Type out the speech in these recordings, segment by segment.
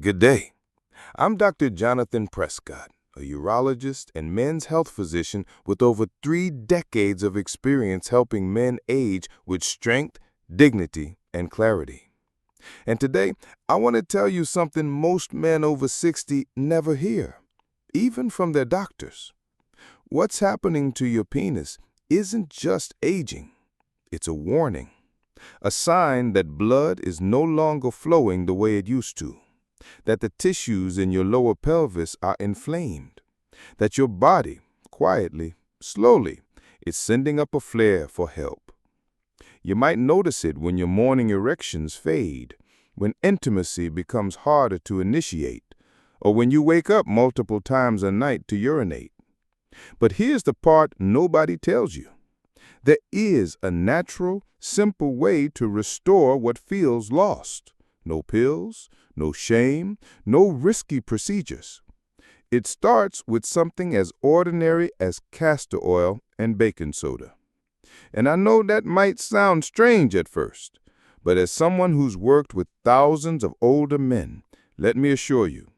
Good day. I'm Dr. Jonathan Prescott, a urologist and men's health physician with over 3 decades of experience helping men age with strength, dignity, and clarity. And today, I want to tell you something most men over 60 never hear, even from their doctors. What's happening to your penis isn't just aging. It's a warning, a sign that blood is no longer flowing the way it used to, that the tissues in your lower pelvis are inflamed, that your body, quietly, slowly, is sending up a flare for help. You might notice it when your morning erections fade, when intimacy becomes harder to initiate, or when you wake up multiple times a night to urinate. But here's the part nobody tells you. There is a natural, simple way to restore what feels lost. No pills, no shame, no risky procedures. It starts with something as ordinary as castor oil and baking soda. And I know that might sound strange at first, but as someone who's worked with thousands of older men, let me assure you,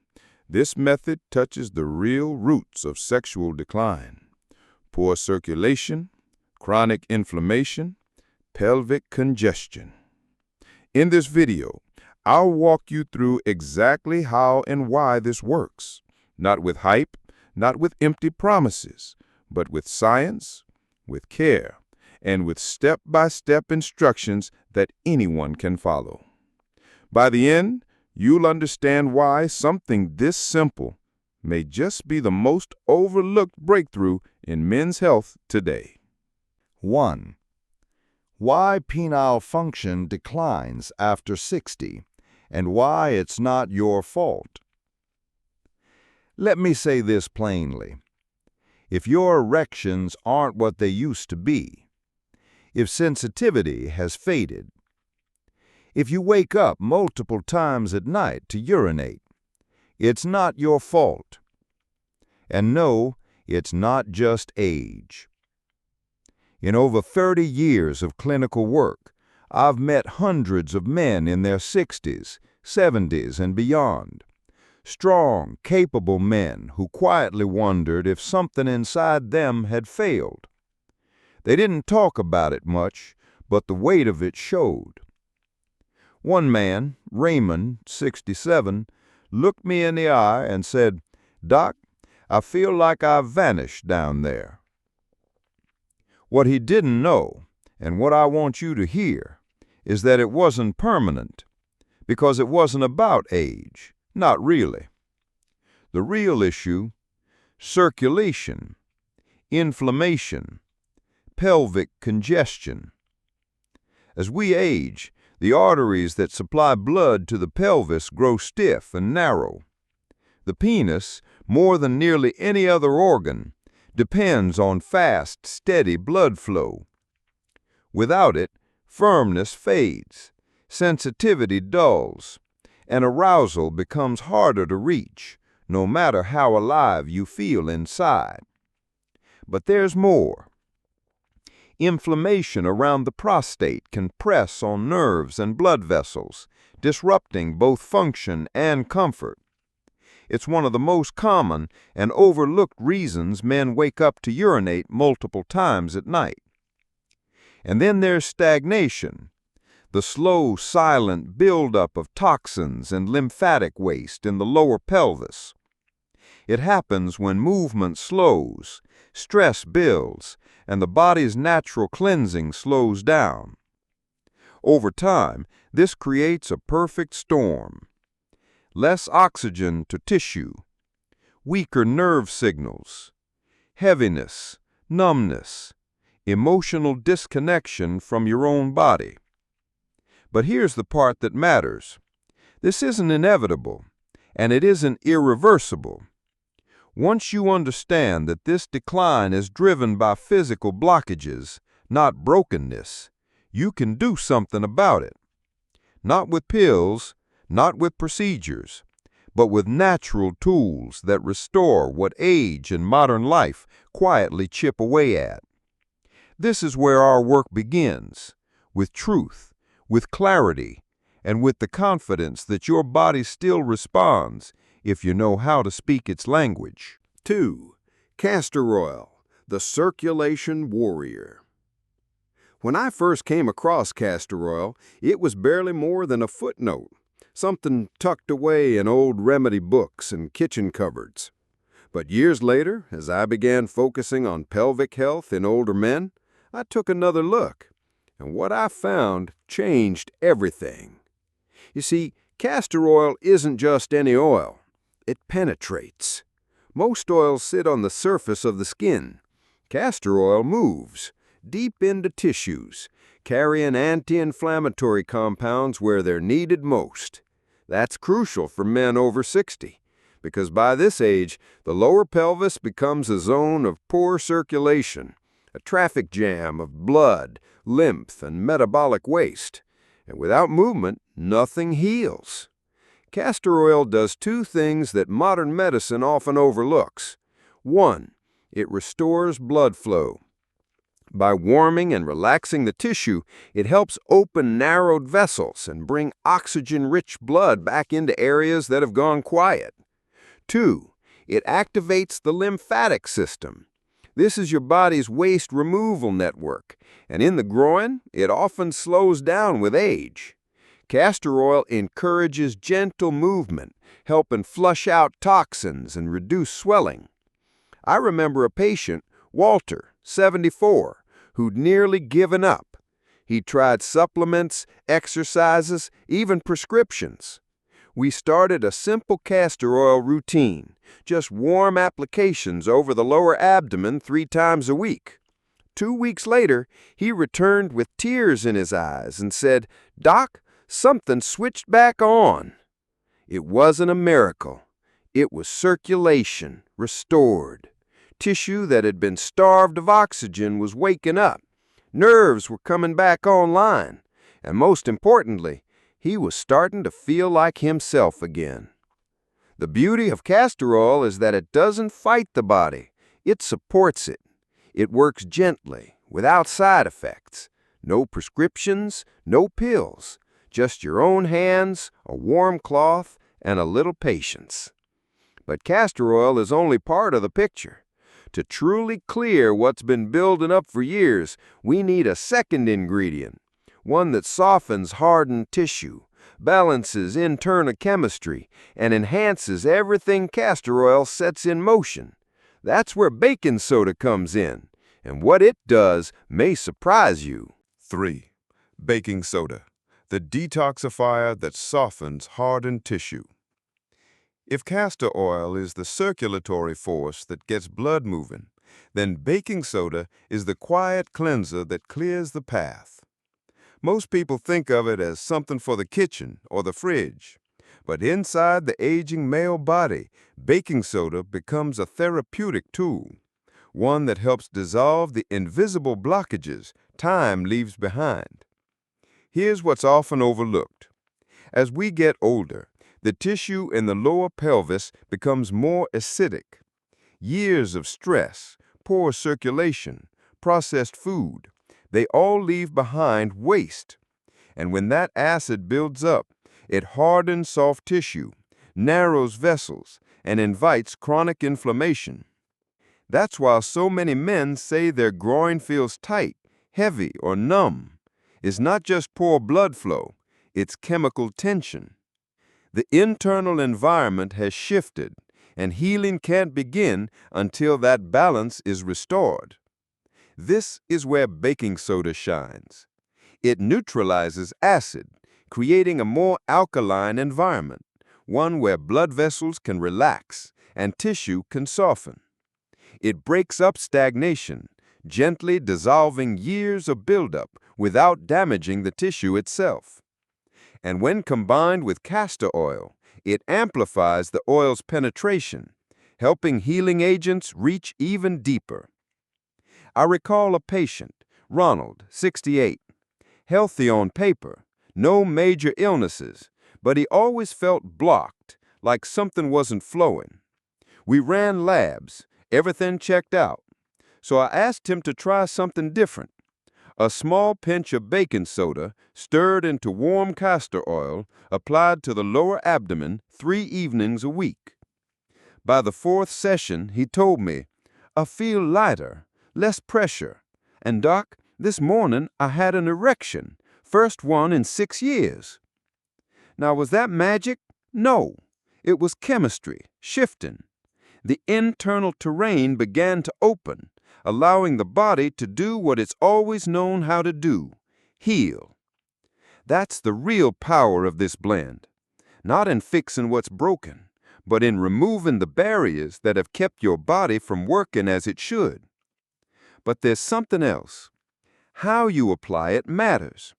this method touches the real roots of sexual decline: poor circulation, chronic inflammation, pelvic congestion. In this video, I'll walk you through exactly how and why this works, not with hype, not with empty promises, but with science, with care, and with step-by-step instructions that anyone can follow. By the end, you'll understand why something this simple may just be the most overlooked breakthrough in men's health today. 1. Why penile function declines after 60, and why it's not your fault. Let me say this plainly. If your erections aren't what they used to be, if sensitivity has faded, if you wake up multiple times at night to urinate, it's not your fault. And no, it's not just age. In over 30 years of clinical work, I've met hundreds of men in their 60s, 70s, and beyond. Strong, capable men who quietly wondered if something inside them had failed. They didn't talk about it much, but the weight of it showed. One man, Raymond, 67, looked me in the eye and said, "Doc, I feel like I've vanished down there." What he didn't know, and what I want you to hear, is that it wasn't permanent, because it wasn't about age, not really. The real issue: circulation, inflammation, pelvic congestion. As we age, the arteries that supply blood to the pelvis grow stiff and narrow. The penis, more than nearly any other organ, depends on fast, steady blood flow. Without it, firmness fades, sensitivity dulls, and arousal becomes harder to reach, no matter how alive you feel inside. But there's more. Inflammation around the prostate can press on nerves and blood vessels, disrupting both function and comfort. It's one of the most common and overlooked reasons men wake up to urinate multiple times at night. And then there's stagnation, the slow, silent buildup of toxins and lymphatic waste in the lower pelvis. It happens when movement slows, stress builds, and the body's natural cleansing slows down. Over time, this creates a perfect storm. Less oxygen to tissue, weaker nerve signals, heaviness, numbness, emotional disconnection from your own body. But here's the part that matters. This isn't inevitable, and it isn't irreversible. Once you understand that this decline is driven by physical blockages, not brokenness, you can do something about it. Not with pills, not with procedures, but with natural tools that restore what age and modern life quietly chip away at. This is where our work begins, with truth, with clarity, and with the confidence that your body still responds if you know how to speak its language. 2. Castor oil, the circulation warrior. When I first came across castor oil, it was barely more than a footnote, something tucked away in old remedy books and kitchen cupboards. But years later, as I began focusing on pelvic health in older men, I took another look, and what I found changed everything. You see, castor oil isn't just any oil. It penetrates. Most oils sit on the surface of the skin. Castor oil moves deep into tissues, carrying anti-inflammatory compounds where they're needed most. That's crucial for men over 60, because by this age, the lower pelvis becomes a zone of poor circulation, a traffic jam of blood, lymph, and metabolic waste. And without movement, nothing heals. Castor oil does two things that modern medicine often overlooks. 1. It restores blood flow. By warming and relaxing the tissue, it helps open narrowed vessels and bring oxygen-rich blood back into areas that have gone quiet. 2. It activates the lymphatic system. This is your body's waste removal network, and in the groin, it often slows down with age. Castor oil encourages gentle movement, helping flush out toxins and reduce swelling. I remember a patient, Walter, 74, who'd nearly given up. He tried supplements, exercises, even prescriptions. We started a simple castor oil routine, just warm applications over the lower abdomen 3 times a week. 2 weeks later, he returned with tears in his eyes and said, "Doc, something switched back on." It wasn't a miracle. It was circulation restored. Tissue that had been starved of oxygen was waking up. Nerves were coming back online. And most importantly, he was starting to feel like himself again. The beauty of castor oil is that it doesn't fight the body. It supports it. It works gently, without side effects. No prescriptions, no pills. Just your own hands, a warm cloth, and a little patience. But castor oil is only part of the picture. To truly clear what's been building up for years, we need a second ingredient, one that softens hardened tissue, balances internal chemistry, and enhances everything castor oil sets in motion. That's where baking soda comes in, and what it does may surprise you. 3. Baking soda, the detoxifier that softens hardened tissue. If castor oil is the circulatory force that gets blood moving, then baking soda is the quiet cleanser that clears the path. Most people think of it as something for the kitchen or the fridge, but inside the aging male body, baking soda becomes a therapeutic tool, one that helps dissolve the invisible blockages time leaves behind. Here's what's often overlooked. As we get older, the tissue in the lower pelvis becomes more acidic. Years of stress, poor circulation, processed food, they all leave behind waste. And when that acid builds up, it hardens soft tissue, narrows vessels, and invites chronic inflammation. That's why so many men say their groin feels tight, heavy, or numb. It's not just poor blood flow, it's chemical tension. The internal environment has shifted, and healing can't begin until that balance is restored. This is where baking soda shines. It neutralizes acid, creating a more alkaline environment, one where blood vessels can relax and tissue can soften. It breaks up stagnation, gently dissolving years of buildup without damaging the tissue itself. And when combined with castor oil, it amplifies the oil's penetration, helping healing agents reach even deeper. I recall a patient, Ronald, 68, healthy on paper, no major illnesses, but he always felt blocked, like something wasn't flowing. We ran labs, everything checked out. So I asked him to try something different, A small pinch of baking soda stirred into warm castor oil applied to the lower abdomen 3 evenings a week. By the 4th session, he told me, "I feel lighter, less pressure, and Doc, this morning I had an erection, first one in 6 years." Now, was that magic? No. It was chemistry, shifting. The internal terrain began to open, allowing the body to do what it's always known how to do, heal. That's the real power of this blend. Not in fixing what's broken, but in removing the barriers that have kept your body from working as it should. But there's something else. How you apply it matters.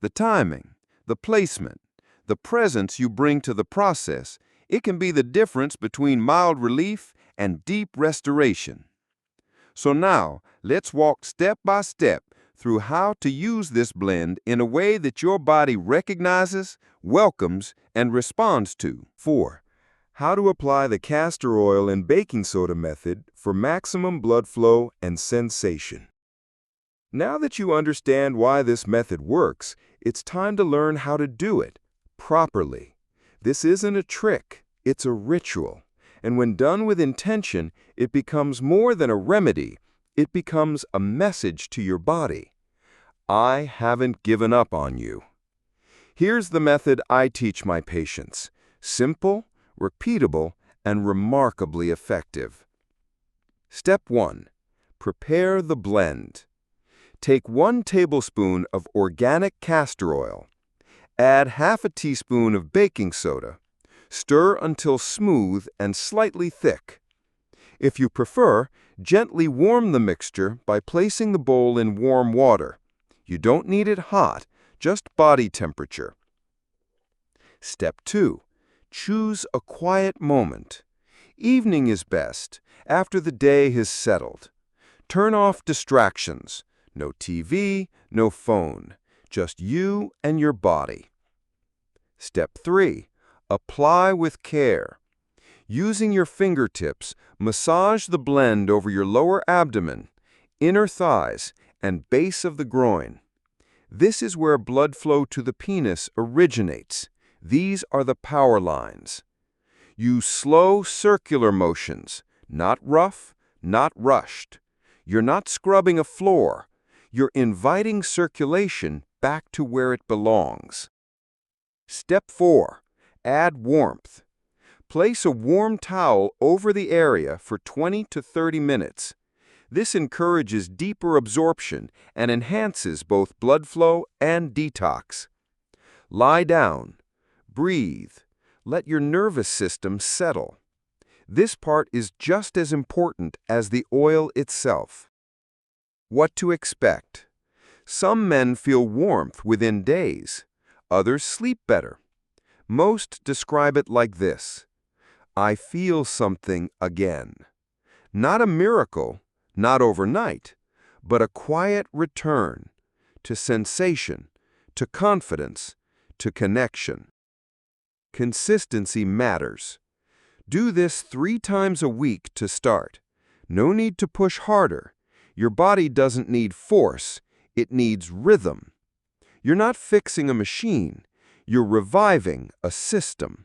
The timing, the placement, the presence you bring to the process, it can be the difference between mild relief and deep restoration. So now, let's walk step by step through how to use this blend in a way that your body recognizes, welcomes, and responds to. 4. How to apply the castor oil and baking soda method for maximum blood flow and sensation. Now that you understand why this method works, it's time to learn how to do it properly. This isn't a trick, it's a ritual. And when done with intention, it becomes more than a remedy. It becomes a message to your body. I haven't given up on you. Here's the method I teach my patients. Simple, repeatable, and remarkably effective. Step 1. Prepare the blend. Take 1 tablespoon of organic castor oil. Add half a teaspoon of baking soda. Stir until smooth and slightly thick. If you prefer, gently warm the mixture by placing the bowl in warm water. You don't need it hot, just body temperature. Step 2. Choose a quiet moment. Evening is best, after the day has settled. Turn off distractions. No TV, no phone. Just you and your body. Step 3. Apply with care. Using your fingertips, massage the blend over your lower abdomen, inner thighs, and base of the groin. This is where blood flow to the penis originates. These are the power lines. Use slow circular motions, not rough, not rushed. You're not scrubbing a floor. You're inviting circulation back to where it belongs. Step 4. Add warmth. Place a warm towel over the area for 20 to 30 minutes. This encourages deeper absorption and enhances both blood flow and detox. Lie down. Breathe. Let your nervous system settle. This part is just as important as the oil itself. What to expect? Some men feel warmth within days. Others sleep better. Most describe it like this: I feel something again. Not a miracle, not overnight, but a quiet return to sensation, to confidence, to connection. Consistency matters. Do this 3 times a week to start. No need to push harder. Your body doesn't need force, it needs rhythm. You're not fixing a machine, you're reviving a system.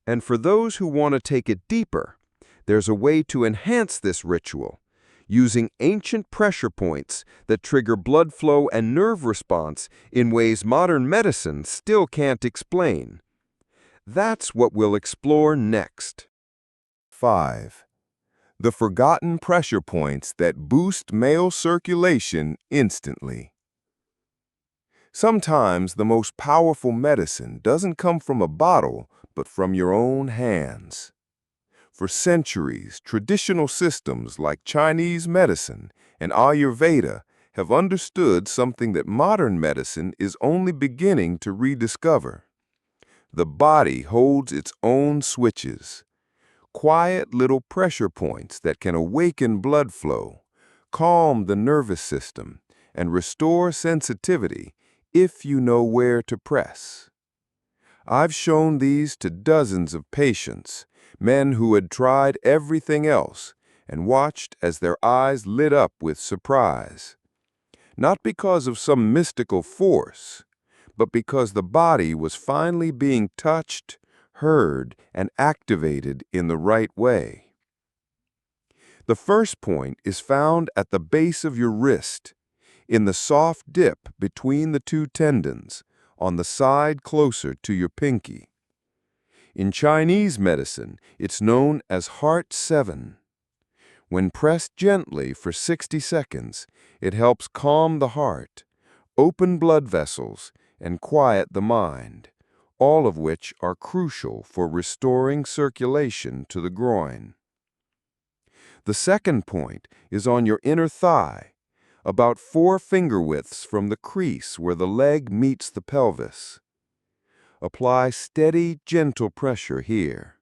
And for those who want to take it deeper, there's a way to enhance this ritual, using ancient pressure points that trigger blood flow and nerve response in ways modern medicine still can't explain. That's what we'll explore next. 5. The forgotten pressure points that boost male circulation instantly. Sometimes the most powerful medicine doesn't come from a bottle, but from your own hands. For centuries, traditional systems like Chinese medicine and Ayurveda have understood something that modern medicine is only beginning to rediscover. The body holds its own switches, quiet little pressure points that can awaken blood flow, calm the nervous system, and restore sensitivity if you know where to press. I've shown these to dozens of patients, men who had tried everything else, and watched as their eyes lit up with surprise. not because of some mystical force, but because the body was finally being touched, heard, and activated in the right way. The first point is found at the base of your wrist, in the soft dip between the two tendons, on the side closer to your pinky. In Chinese medicine, it's known as Heart 7. When pressed gently for 60 seconds, it helps calm the heart, open blood vessels, and quiet the mind, all of which are crucial for restoring circulation to the groin. The second point is on your inner thigh, about 4 finger widths from the crease where the leg meets the pelvis. Apply steady, gentle pressure here.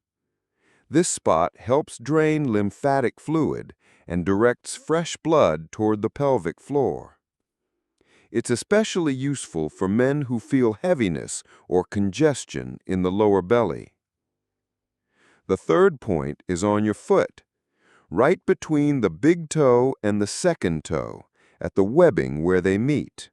This spot helps drain lymphatic fluid and directs fresh blood toward the pelvic floor. It's especially useful for men who feel heaviness or congestion in the lower belly. The third point is on your foot, right between the big toe and the second toe, at the webbing where they meet.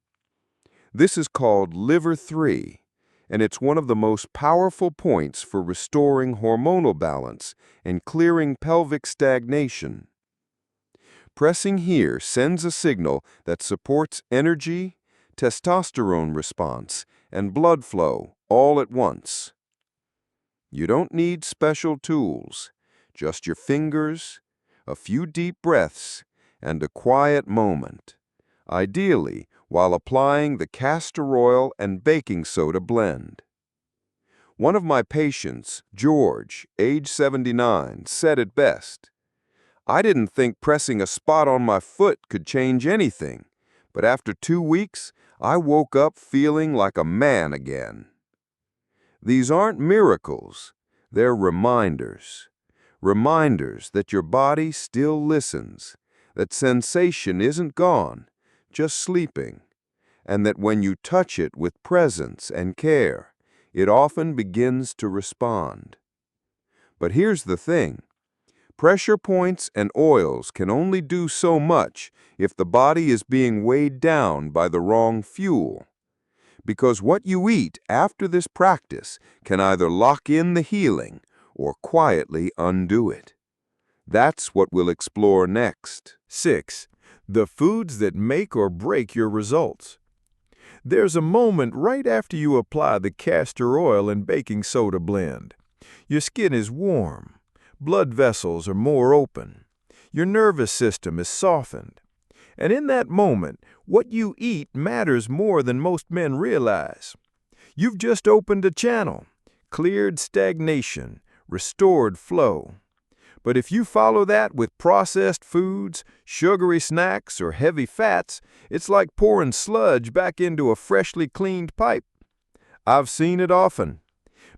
This is called liver 3, and it's one of the most powerful points for restoring hormonal balance and clearing pelvic stagnation. Pressing here sends a signal that supports energy, testosterone response, and blood flow all at once. You don't need special tools, just your fingers, a few deep breaths, and a quiet moment, ideally while applying the castor oil and baking soda blend. One of my patients, George, age 79, said it best. I didn't think pressing a spot on my foot could change anything, but after 2 weeks, I woke up feeling like a man again. These aren't miracles, they're reminders. Reminders that your body still listens, that sensation isn't gone, just sleeping, and that when you touch it with presence and care, it often begins to respond. But here's the thing. Pressure points and oils can only do so much if the body is being weighed down by the wrong fuel. Because what you eat after this practice can either lock in the healing or quietly undo it. That's what we'll explore next. 6. The foods that make or break your results. There's a moment right after you apply the castor oil and baking soda blend. Your skin is warm. Blood vessels are more open. Your nervous system is softened. And in that moment, what you eat matters more than most men realize. You've just opened a channel, cleared stagnation, restored flow. But if you follow that with processed foods, sugary snacks, or heavy fats, it's like pouring sludge back into a freshly cleaned pipe. I've seen it often.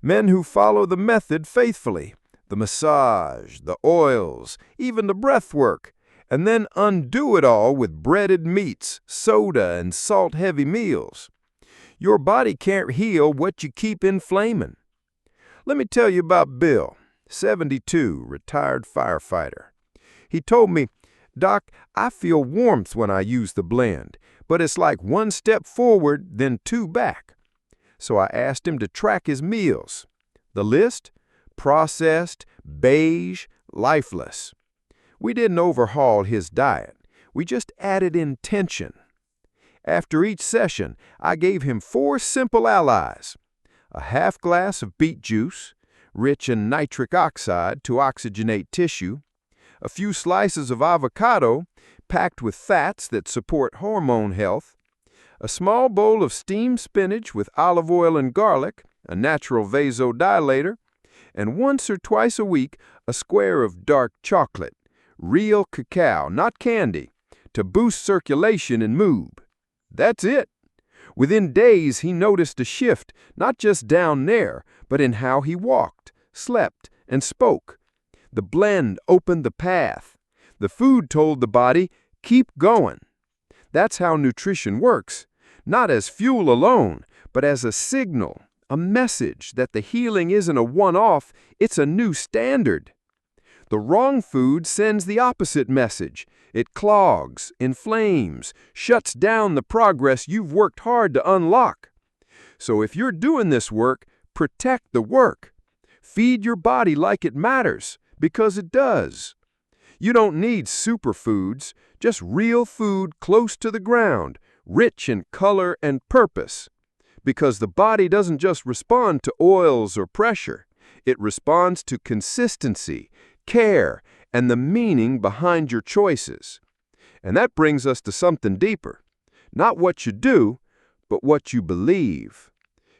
Men who follow the method faithfully, the massage, the oils, even the breath work, and then undo it all with breaded meats, soda, and salt-heavy meals. Your body can't heal what you keep inflaming. Let me tell you about Bill, 72, retired firefighter. He told me, "Doc, I feel warmth when I use the blend, but it's like 1 step forward, then 2 back." So I asked him to track his meals. The list? Processed, beige, lifeless. We didn't overhaul his diet. We just added intention. After each session, I gave him 4 simple allies. A half glass of beet juice, rich in nitric oxide to oxygenate tissue, a few slices of avocado packed with fats that support hormone health, a small bowl of steamed spinach with olive oil and garlic, a natural vasodilator, and once or twice a week, a square of dark chocolate, real cacao, not candy, to boost circulation and mood. That's it. Within days, he noticed a shift, not just down there, but in how he walked, slept, and spoke. The blend opened the path. The food told the body, keep going. That's how nutrition works, not as fuel alone, but as a signal, a message that the healing isn't a one-off, it's a new standard. The wrong food sends the opposite message. It clogs, inflames, shuts down the progress you've worked hard to unlock. So if you're doing this work, protect the work. Feed your body like it matters, because it does. You don't need superfoods, just real food close to the ground, rich in color and purpose. Because the body doesn't just respond to oils or pressure. It responds to consistency, care, and the meaning behind your choices. And that brings us to something deeper. Not what you do, but what you believe.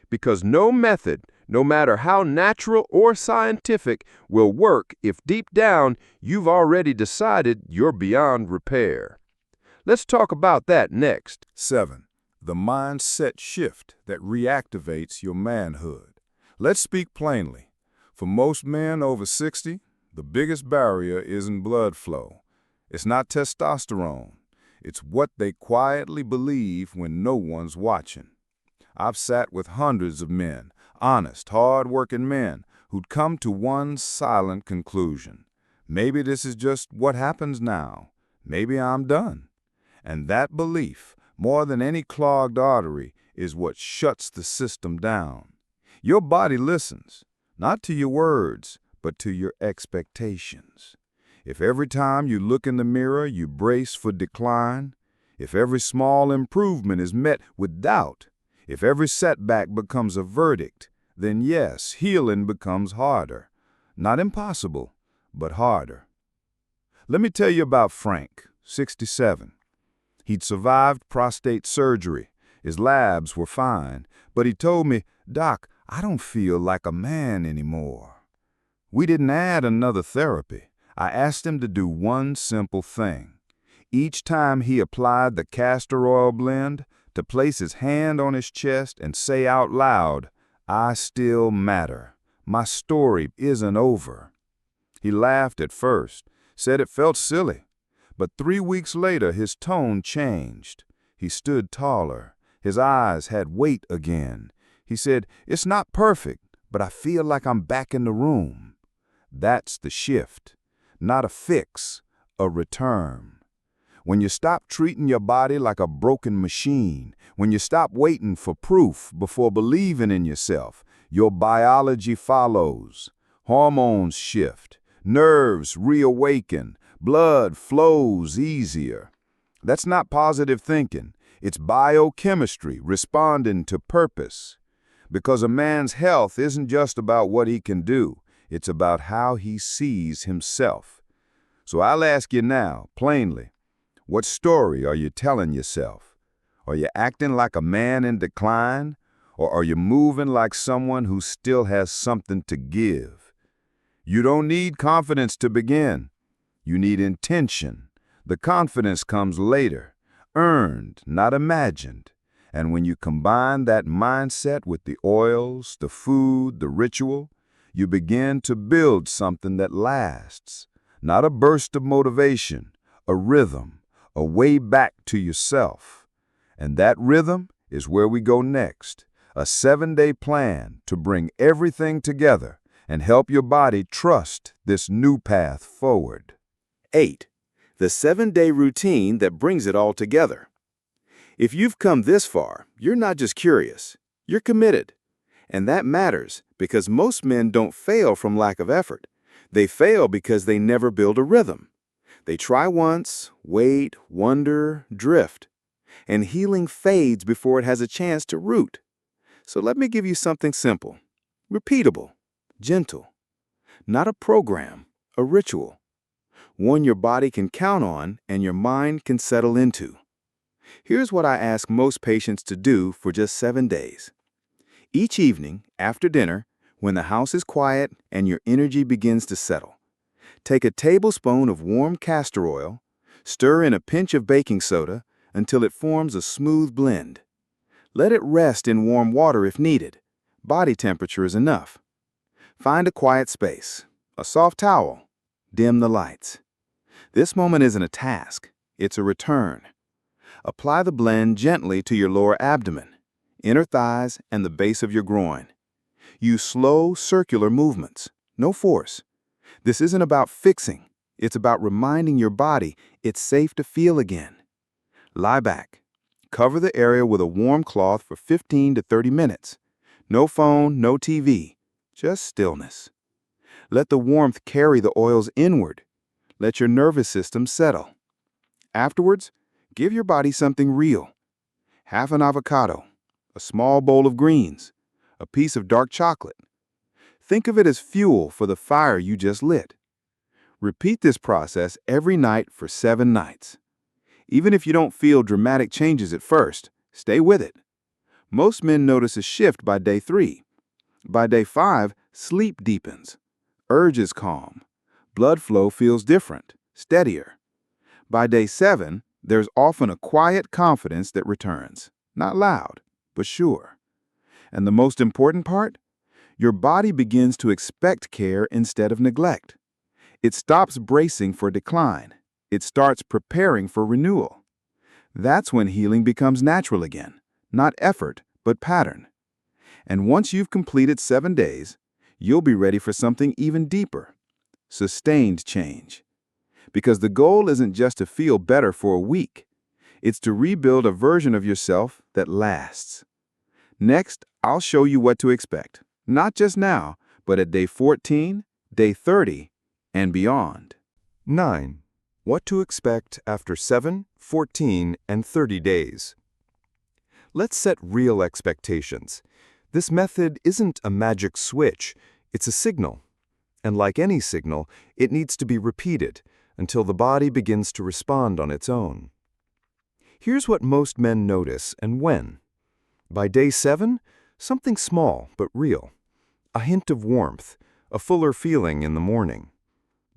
Because no method, no matter how natural or scientific, will work if deep down you've already decided you're beyond repair. Let's talk about that next. 7. The mindset shift that reactivates your manhood. Let's speak plainly. For most men over 60, the biggest barrier isn't blood flow. It's not testosterone. It's what they quietly believe when no one's watching. I've sat with hundreds of men, honest, hard-working men, who'd come to one silent conclusion. Maybe this is just what happens now. Maybe I'm done. And that belief, more than any clogged artery, is what shuts the system down. Your body listens, not to your words, but to your expectations. If every time you look in the mirror you brace for decline, if every small improvement is met with doubt, if every setback becomes a verdict, then yes, healing becomes harder. Not impossible, but harder. Let me tell you about Frank, 67. He'd survived prostate surgery. His labs were fine, but he told me, "Doc, I don't feel like a man anymore." We didn't add another therapy. I asked him to do one simple thing. Each time he applied the castor oil blend, to place his hand on his chest and say out loud, "I still matter. My story isn't over." He laughed at first, said it felt silly. But 3 weeks later, his tone changed. He stood taller. His eyes had weight again. He said, "It's not perfect, but I feel like I'm back in the room." That's the shift. Not a fix, a return. When you stop treating your body like a broken machine, when you stop waiting for proof before believing in yourself, your biology follows. Hormones shift, nerves reawaken, blood flows easier. That's not positive thinking. It's biochemistry responding to purpose. Because a man's health isn't just about what he can do. It's about how he sees himself. So I'll ask you now, plainly, what story are you telling yourself? Are you acting like a man in decline? Or are you moving like someone who still has something to give? You don't need confidence to begin. You need intention. The confidence comes later, earned, not imagined. And when you combine that mindset with the oils, the food, the ritual, you begin to build something that lasts. Not a burst of motivation, a rhythm, a way back to yourself. And that rhythm is where we go next. A 7-day plan to bring everything together and help your body trust this new path forward. 8. The 7-day routine that brings it all together. If you've come this far, you're not just curious, you're committed. And that matters because most men don't fail from lack of effort. They fail because they never build a rhythm. They try once, wait, wonder, drift. And healing fades before it has a chance to root. So let me give you something simple, repeatable, gentle. Not a program, a ritual. One your body can count on and your mind can settle into. Here's what I ask most patients to do for just 7 days. Each evening, after dinner, when the house is quiet and your energy begins to settle, take a tablespoon of warm castor oil, stir in a pinch of baking soda until it forms a smooth blend. Let it rest in warm water if needed. Body temperature is enough. Find a quiet space, a soft towel, dim the lights. This moment isn't a task, it's a return. Apply the blend gently to your lower abdomen, inner thighs, and the base of your groin. Use slow, circular movements, no force. This isn't about fixing, It's about reminding your body it's safe to feel again. Lie back. Cover the area with a warm cloth for 15 to 30 minutes. No phone, no TV, just stillness. Let the warmth carry the oils inward. Let your nervous system settle. Afterwards, give your body something real. Half an avocado, a small bowl of greens, a piece of dark chocolate. Think of it as fuel for the fire you just lit. Repeat this process every night for 7 nights. Even if you don't feel dramatic changes at first, stay with it. Most men notice a shift by day 3. By day 5, sleep deepens. Urge is calm. Blood flow feels different, steadier. By day 7, there's often a quiet confidence that returns. Not loud, but sure. And the most important part? Your body begins to expect care instead of neglect. It stops bracing for decline. It starts preparing for renewal. That's when healing becomes natural again, not effort, but pattern. And once you've completed 7 days, you'll be ready for something even deeper, sustained change. Because the goal isn't just to feel better for a week. It's to rebuild a version of yourself that lasts. Next, I'll show you what to expect, not just now, but at day 14, day 30, and beyond. 9. What to expect after 7, 14, and 30 days. Let's set real expectations. This method isn't a magic switch, it's a signal. And like any signal, it needs to be repeated until the body begins to respond on its own. Here's what most men notice and when. By day 7, something small but real. A hint of warmth, a fuller feeling in the morning.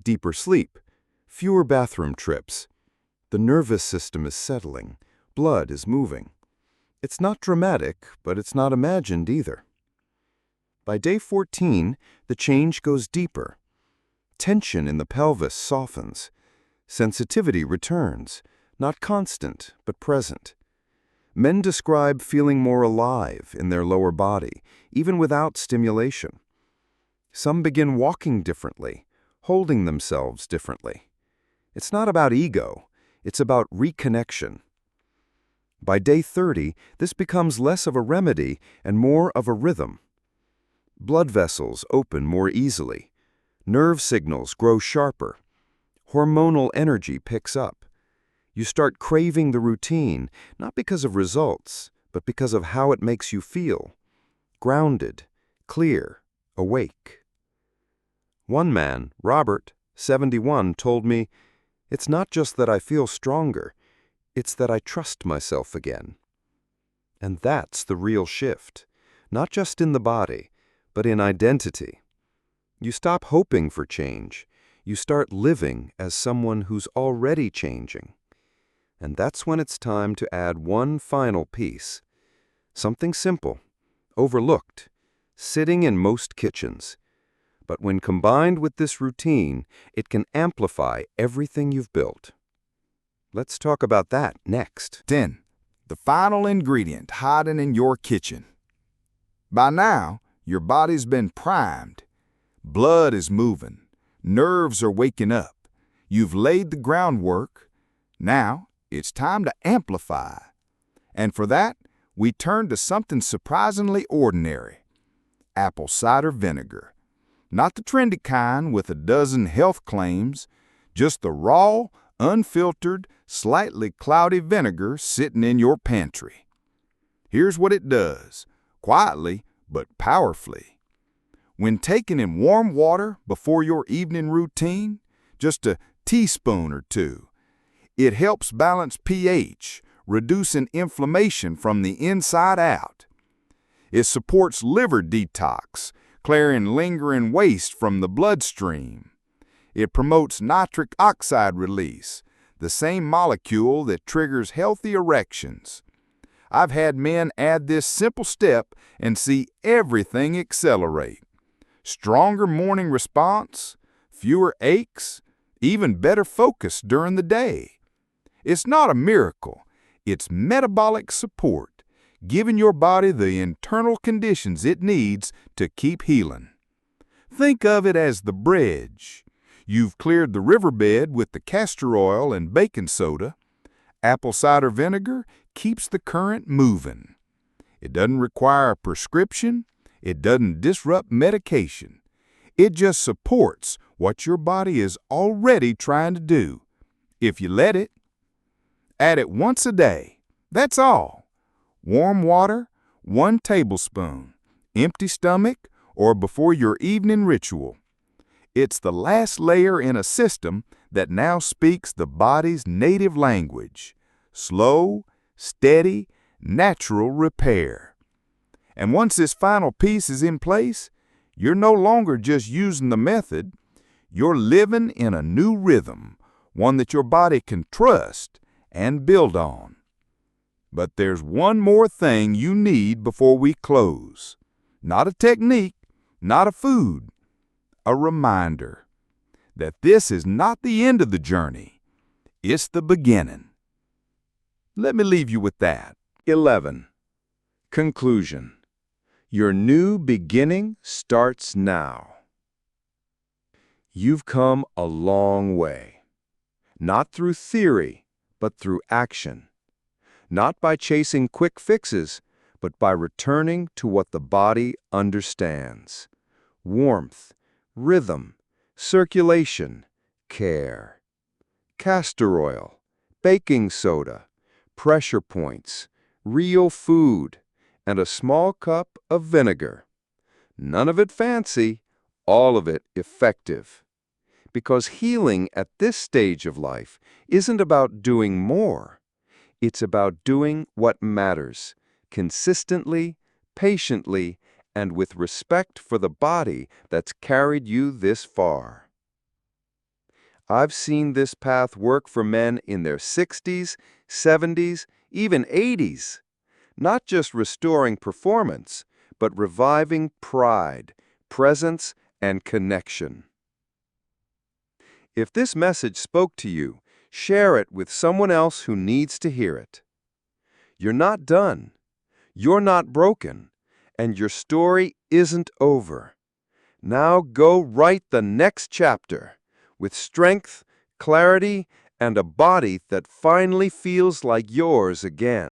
Deeper sleep, fewer bathroom trips. The nervous system is settling, blood is moving. It's not dramatic, but it's not imagined either. By day 14, the change goes deeper. Tension in the pelvis softens. Sensitivity returns, not constant, but present. Men describe feeling more alive in their lower body, even without stimulation. Some begin walking differently, holding themselves differently. It's not about ego, it's about reconnection. By day 30, this becomes less of a remedy and more of a rhythm. Blood vessels open more easily. Nerve signals grow sharper. Hormonal energy picks up. You start craving the routine, not because of results, but because of how it makes you feel. Grounded, clear, awake. One man, Robert, 71, told me, "It's not just that I feel stronger, it's that I trust myself again." And that's the real shift, not just in the body, but in identity. You stop hoping for change. You start living as someone who's already changing. And that's when it's time to add one final piece. Something simple, overlooked, sitting in most kitchens. But when combined with this routine, it can amplify everything you've built. Let's talk about that next. 10. The final ingredient hiding in your kitchen. By now, your body's been primed. Blood is moving. Nerves are waking up. You've laid the groundwork. Now, it's time to amplify. And for that, we turn to something surprisingly ordinary. Apple cider vinegar. Not the trendy kind with a dozen health claims, just the raw, unfiltered, slightly cloudy vinegar sitting in your pantry. Here's what it does, quietly but powerfully. When taken in warm water before your evening routine, just a teaspoon or 2, it helps balance pH, reducing inflammation from the inside out. It supports liver detox, clearing lingering waste from the bloodstream. It promotes nitric oxide release, the same molecule that triggers healthy erections. I've had men add this simple step and see everything accelerate. Stronger morning response, fewer aches, even better focus during the day. It's not a miracle, it's metabolic support, giving your body the internal conditions it needs to keep healing. Think of it as the bridge. You've cleared the riverbed with the castor oil and baking soda. Apple cider vinegar keeps the current moving. It doesn't require a prescription. It doesn't disrupt medication. It just supports what your body is already trying to do, if you let it. Add it once a day. That's all. Warm water, 1 tablespoon, empty stomach, or before your evening ritual. It's the last layer in a system that now speaks the body's native language: slow, steady, natural repair. And once this final piece is in place, you're no longer just using the method. You're living in a new rhythm, one that your body can trust and build on. But there's one more thing you need before we close. Not a technique, not a food, a reminder that this is not the end of the journey. It's the beginning. Let me leave you with that. 11. Conclusion. Your new beginning starts now. You've come a long way. Not through theory, but through action. Not by chasing quick fixes, but by returning to what the body understands: warmth, rhythm, circulation, care. Castor oil, baking soda, pressure points, real food, and a small cup of vinegar. None of it fancy, all of it effective. Because healing at this stage of life isn't about doing more. It's about doing what matters, consistently, patiently, and with respect for the body that's carried you this far. I've seen this path work for men in their 60s, 70s, even 80s. Not just restoring performance, but reviving pride, presence, and connection. If this message spoke to you, share it with someone else who needs to hear it. You're not done. You're not broken. And your story isn't over. Now go write the next chapter with strength, clarity, and a body that finally feels like yours again.